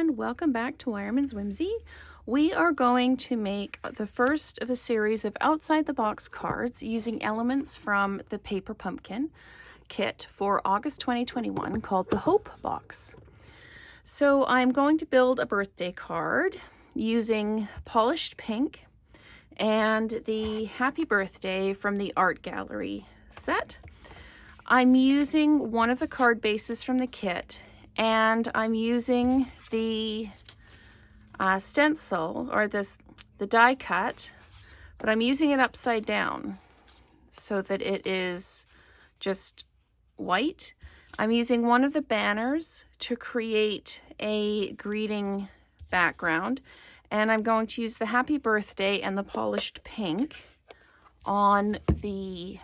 and welcome back to Weyermann's Whimsy. We are going to make the first of a series of outside the box cards using elements from the Paper Pumpkin kit for August 2021 called the Hope Box. So I'm going to build a birthday card using polished pink and the Happy Birthday from the Art Gallery set. I'm using one of the card bases from the kit, and I'm using the stencil or the die cut, but I'm using it upside down so that it is just white. I'm using one of the banners to create a greeting background, and I'm going to use the Happy Birthday and the polished pink on the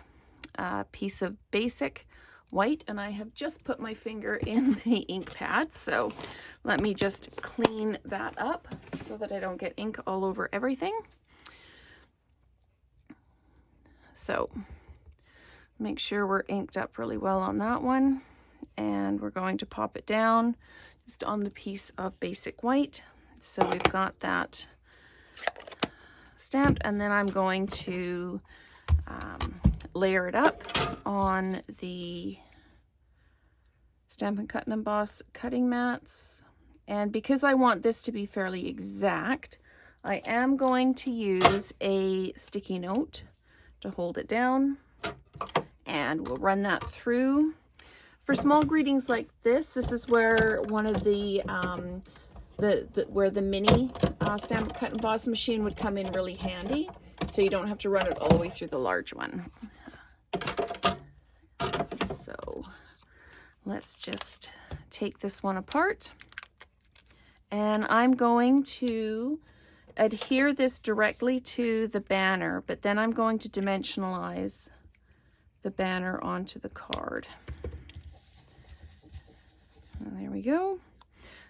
piece of basic white, and I have just put my finger in the ink pad, so let me just clean that up so that I don't get ink all over everything. So make sure we're inked up really well on that one, and we're going to pop it down just on the piece of basic white. So we've got that stamped, and then I'm going to layer it up on the Stampin' Cut and Emboss cutting mats. And because I want this to be fairly exact, I am going to use a sticky note to hold it down, and we'll run that through. For small greetings like this is where one of the where the mini Stampin' Cut and Emboss machine would come in really handy, so you don't have to run it all the way through the large one. So let's just take this one apart, and I'm going to adhere this directly to the banner, but then I'm going to dimensionalize the banner onto the card. And there we go.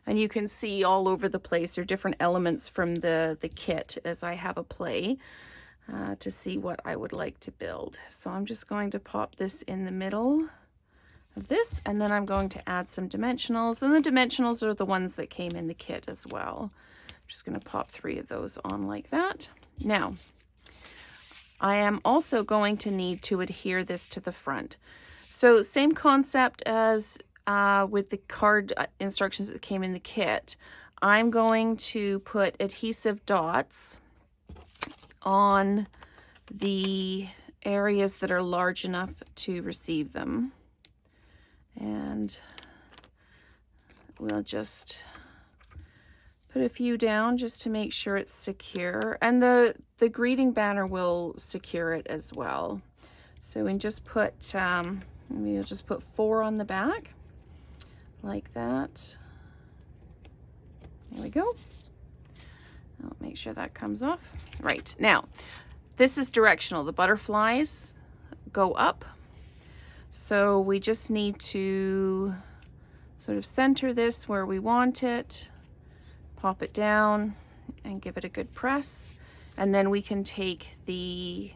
And you can see all over the place there are different elements from the kit as I have a play to see what I would like to build. So I'm just going to pop this in the middle of this, and then I'm going to add some dimensionals, and the dimensionals are the ones that came in the kit as well. I'm just going to pop 3 of those on like that. Now, I am also going to need to adhere this to the front. So same concept as with the card instructions that came in the kit. I'm going to put adhesive dots on the areas that are large enough to receive them. And we'll just put a few down just to make sure it's secure. And the greeting banner will secure it as well. So we can just put, we'll just put 4 on the back, like that. There we go. I'll make sure that comes off. Right, now, this is directional. The butterflies go up. So we just need to sort of center this where we want it, pop it down, and give it a good press. And then we can take the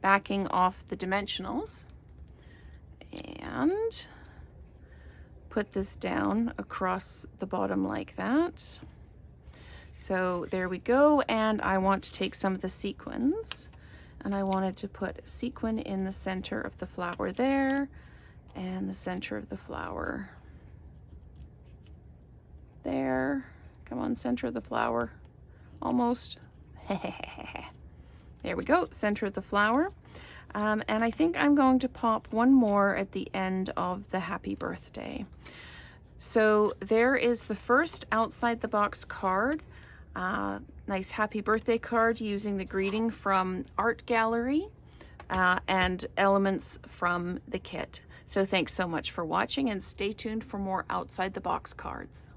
backing off the dimensionals and put this down across the bottom like that. So there we go, and I want to take some of the sequins, and I wanted to put a sequin in the center of the flower there, and the center of the flower there. Come on, center of the flower, almost. There we go, center of the flower. And I think I'm going to pop one more at the end of the Happy Birthday. So there is the first outside the box card. Nice Happy Birthday card using the greeting from Art Gallery and elements from the kit. So thanks so much for watching, and stay tuned for more outside the box cards.